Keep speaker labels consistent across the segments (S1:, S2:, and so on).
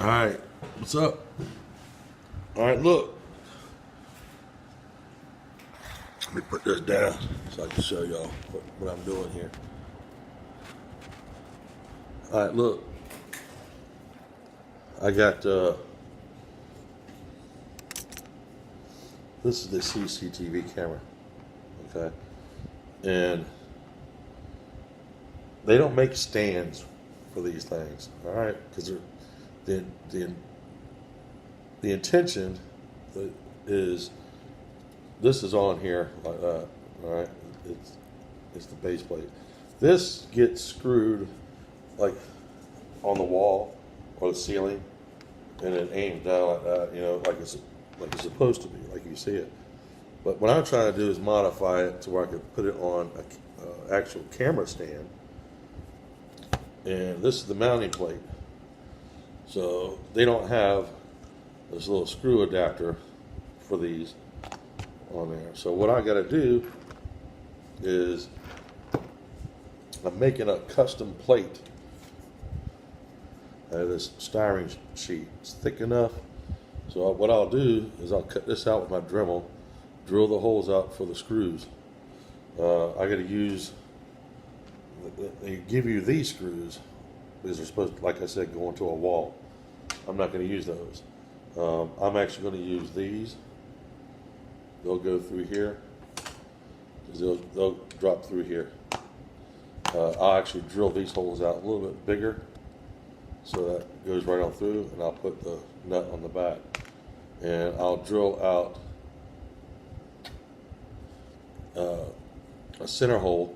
S1: All right, what's up? All right, look. Let me put this down so I can show y'all what I'm doing here. All right, look. I got, this is the CCTV camera, okay? And they don't make stands for these things, all right? Because the intention is, this is on here like that, all right? It's the base plate. This gets screwed like on the wall or the ceiling, and it aims down like that, you know, like it's supposed to be, like you see it. But what I'm trying to do is modify it to where I can put it on an actual camera stand. And this is the mounting plate. So they don't have this little screw adapter for these on there. So what I got to do is I'm making a custom plate out of this styrene sheet. It's thick enough. So what I'll do is I'll cut this out with my Dremel, drill the holes out for the screws. I got to use, they give you these screws because they're supposed to, like I said, go into a wall. I'm not going to use those. I'm actually going to use these. They'll go through here. They'll drop through here. I'll actually drill these holes out a little bit bigger so that goes right on through, and I'll put the nut on the back. And I'll drill out a center hole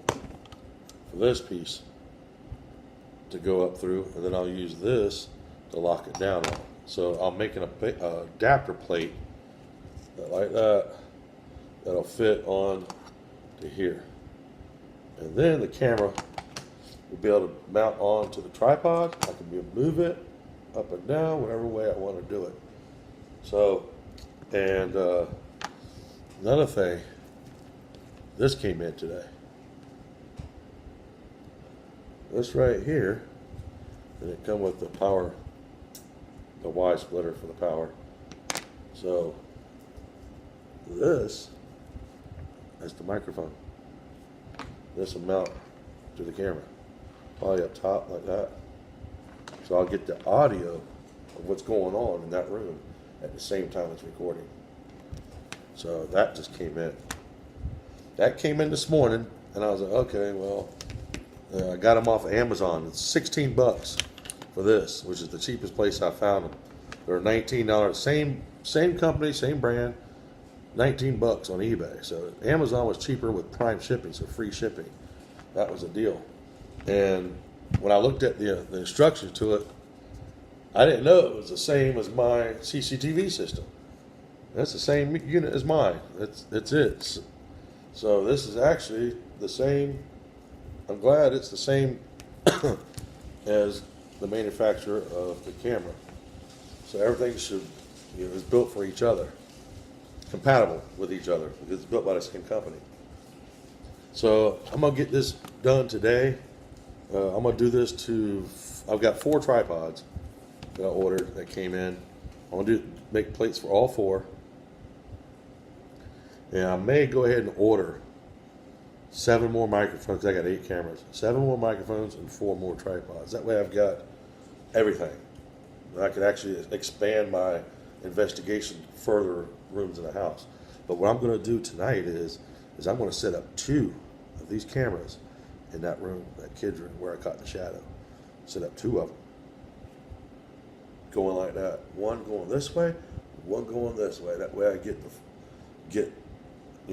S1: for this piece to go up through, and then I'll use this to lock it down on. So I'm making a adapter plate like that that'll fit on to here, and then the camera will be able to mount onto the tripod. I can move it up and down whatever way I want to do it. So, and another thing, this came in today. This right here, and it come with the power, the Y splitter for the power. So this is the microphone. This will mount to the camera, probably up top like that. So I'll get the audio of what's going on in that room at the same time it's recording. So that just came in. That came in this morning, and I was like, okay, well, I got them off of Amazon. It's $16 for this, which is the cheapest place I found them. They're $19. Same company, same brand, $19 on eBay. So Amazon was cheaper with Prime shipping, so free shipping. That was a deal. And when I looked at the instructions to it, I didn't know it was the same as my CCTV system. That's the same unit as mine. It's it. So this is actually the same. I'm glad it's the same as the manufacturer of the camera. So everything is built for each other, compatible with each other, because it's built by the same company. So I'm gonna get this done today. I'm gonna do this I've got 4 tripods that I ordered that came in. I'm gonna make plates for all 4. And I may go ahead and order 7 more microphones. I got 8 cameras. 7 more microphones and 4 more tripods. That way I've got everything. I can actually expand my investigation to further rooms in the house. But what I'm going to do tonight is I'm going to set up 2 of these cameras in that room, that kid's room where I caught the shadow. Set up 2 of them. Going like that. One going this way, one going this way. That way I get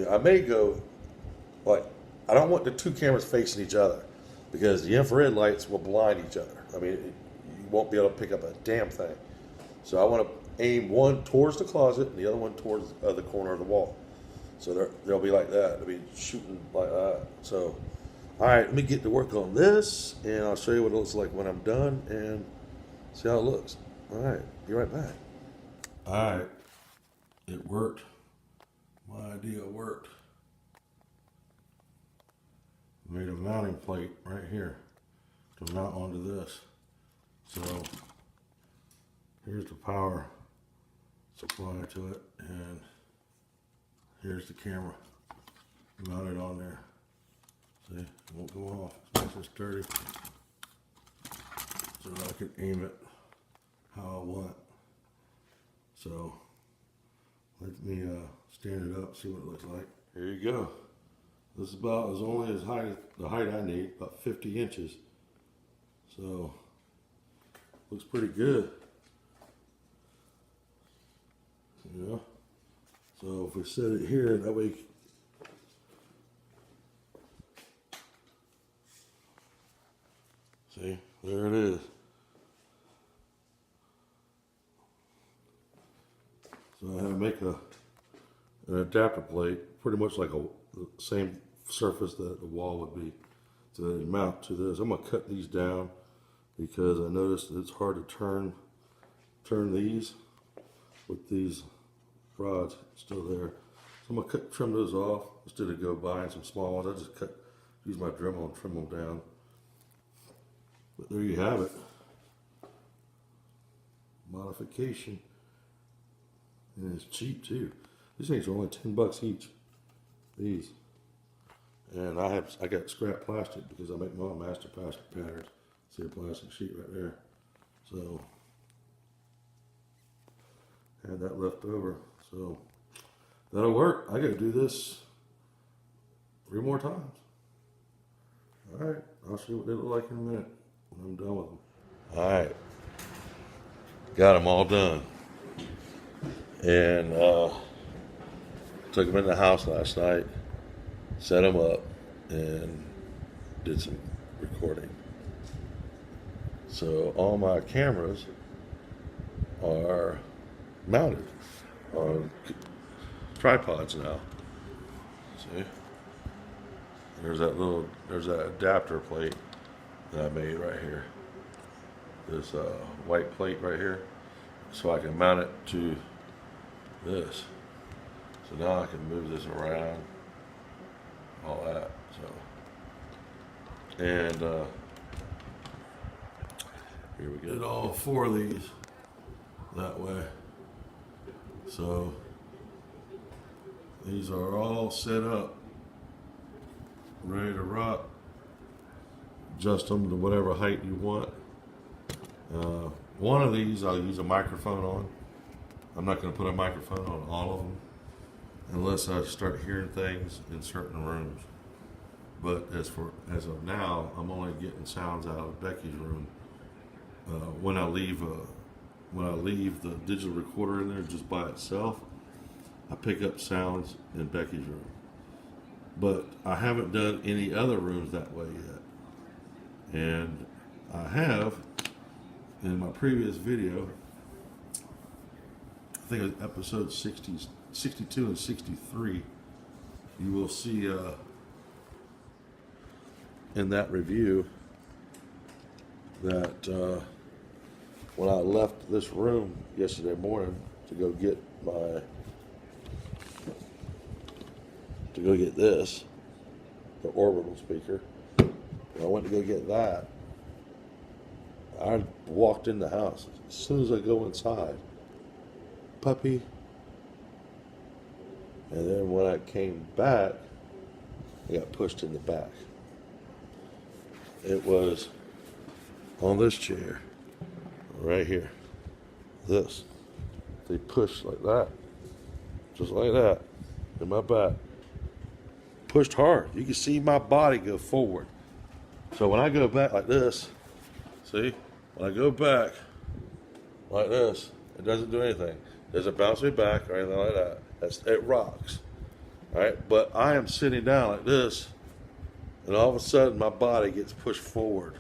S1: I may go, like, I don't want the 2 cameras facing each other because the infrared lights will blind each other. I mean, you won't be able to pick up a damn thing. So I want to aim one towards the closet and the other one towards the corner of the wall. So they'll be like that. They'll be shooting like that. So, all right, let me get to work on this, and I'll show you what it looks like when I'm done and see how it looks. All right, be right back. All right, it worked. My idea worked. Made a mounting plate right here to mount onto this. So Here's the power supply to it, and here's the camera mounted on there. See, it won't go off. It's nice and sturdy. So I can aim it how I want. So let me stand it up, see what it looks like. Here you go. This is about as only as the height I need, about 50 inches. So looks pretty good. Yeah. So if we set it here, that way. See, there it is. So I had to make an adapter plate, pretty much like the same surface that the wall would be, to mount to this. I'm gonna cut these down because I noticed that it's hard to turn these with these rods still there. So I'm gonna trim those off instead of go buying some small ones. I just use my Dremel and trim them down. But there you have it. Modification. And it's cheap too. These things are only $10 each. These. And I got scrap plastic because I make my own master patterns. See a plastic sheet right there. So I had that left over. So that'll work. I gotta do this 3 more times. Alright, I'll see what they look like in a minute when I'm done with them. Alright. Got them all done. And took them in the house last night, set them up, and did some recording. So all my cameras are mounted on tripods now. See? There's that adapter plate that I made right here. This white plate right here. So I can mount it to this. So now I can move this around, all that. So, and here we go. Did all 4 of these that way. So these are all set up, ready to rock. Adjust them to whatever height you want. One of these I'll use a microphone on. I'm not going to put a microphone on all of them unless I start hearing things in certain rooms. But as of now, I'm only getting sounds out of Becky's room. When I leave the digital recorder in there just by itself, I pick up sounds in Becky's room. But I haven't done any other rooms that way yet. And I have, in my previous video, I think it was episode 62 and 63, you will see in that review that when I left this room yesterday morning to go get this, the orbital speaker, when I went to go get that, I walked in the house. As soon as I go inside, puppy. And then when I came back, I got pushed in the back. It was on this chair, right here. This. They pushed like that. Just like that. In my back. Pushed hard. You can see my body go forward. So when I go back like this, see? When I go back like this, it doesn't do anything. It doesn't bounce me back or anything like that. It rocks. All right? But I am sitting down like this, and all of a sudden my body gets pushed forward.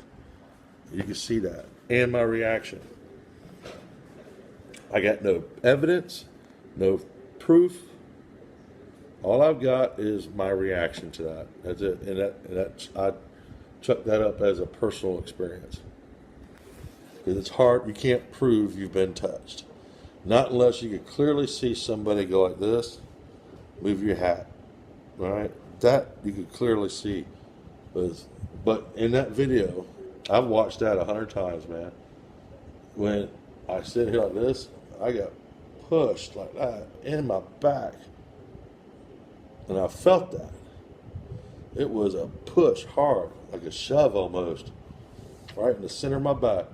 S1: You can see that. And my reaction. I got no evidence, no proof. All I've got is my reaction to that. That's it. And I chuck that up as a personal experience. Because it's hard, you can't prove you've been touched. Not unless you can clearly see somebody go like this, move your hat, right? That you can clearly see. But in that video, I've watched that 100 times, man. When I sit here like this. I got pushed like that in my back. And I felt that. It was a push hard, like a shove almost, right in the center of my back.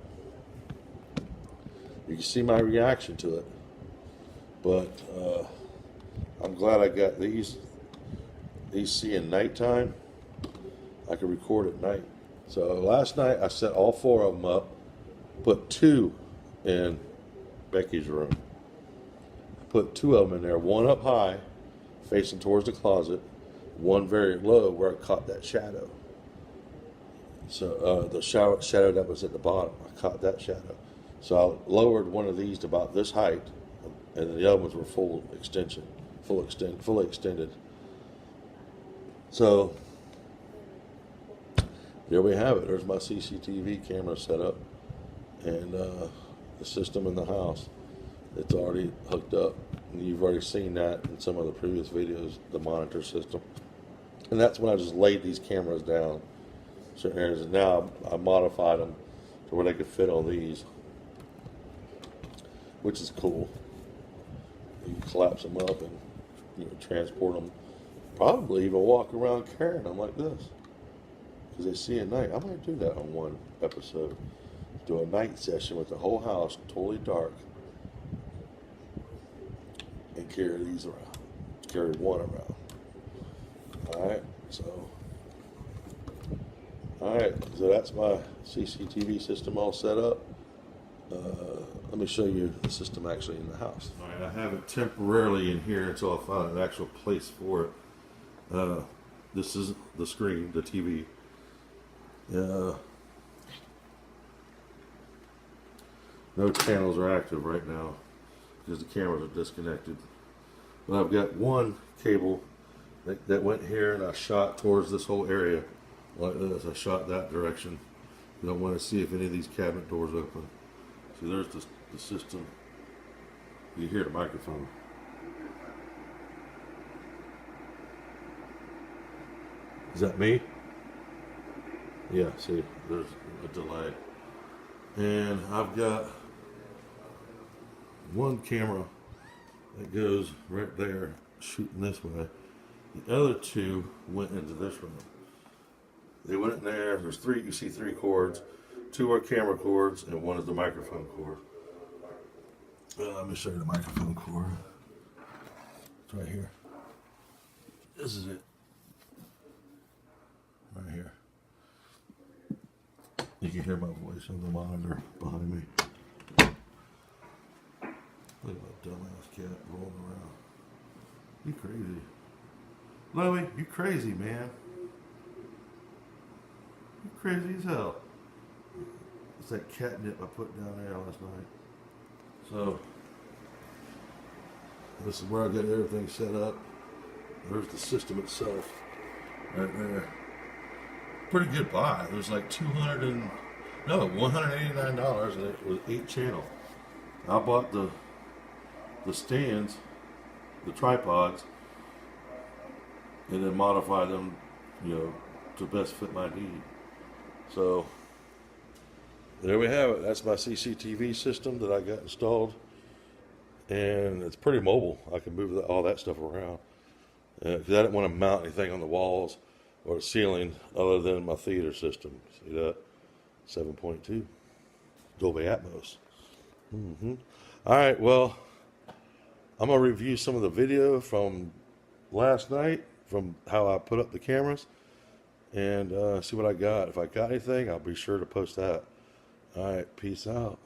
S1: You can see my reaction to it. But I'm glad I got these seeing nighttime. I can record at night. So last night I set all 4 of them up, put 2 in Becky's room. I put 2 of them in there, one up high, facing towards the closet, one very low where I caught that shadow. So the shadow that was at the bottom, I caught that shadow. So I lowered one of these to about this height, and the other ones were fully extended. So there we have it. There's my CCTV camera set up, and the system in the house. It's already hooked up, and you've already seen that in some of the previous videos, the monitor system. And that's when I just laid these cameras down certain areas, and now I modified them to where they could fit on these, which is cool. You can collapse them up and transport them. Probably even walk around carrying them like this, because they see at night. I might do that on one episode. Do a night session with the whole house totally dark, and carry these around. Carry one around. Alright, so that's my CCTV system all set up. Let me show you the system actually in the house. Alright, I have it temporarily in here until I find an actual place for it. This is the screen, the TV. No channels are active right now because the cameras are disconnected. But I've got one cable that went here, and I shot towards this whole area like this. I shot that direction. You don't want to see if any of these cabinet doors open. See, there's the system. You hear the microphone. Is that me? Yeah, see, there's a delay. And I've got one camera that goes right there, shooting this way. The other 2 went into this room. They went in there. There's 3. You see 3 cords. 2 are camera cords, and 1 is the microphone cord. Let me show you the microphone cord. It's right here. This is it. Right here. You can hear my voice on the monitor behind me. Look at that dumbass cat rolling around. You crazy. Louie, you crazy, man. You crazy as hell. It's that catnip I put down there last night. So, this is where I got everything set up. There's the system itself. Right there. Pretty good buy. It was like $189, and it was 8 channel. I bought the stands, the tripods, and then modified them, to best fit my need. So there we have it. That's my CCTV system that I got installed, and it's pretty mobile. I can move all that stuff around because I didn't want to mount anything on the walls or the ceiling other than my theater system. See that? 7.2 Dolby Atmos. All right, well, I'm gonna review some of the video from last night, from how I put up the cameras, and see what I got. If I got anything, I'll be sure to post that. All right, peace out.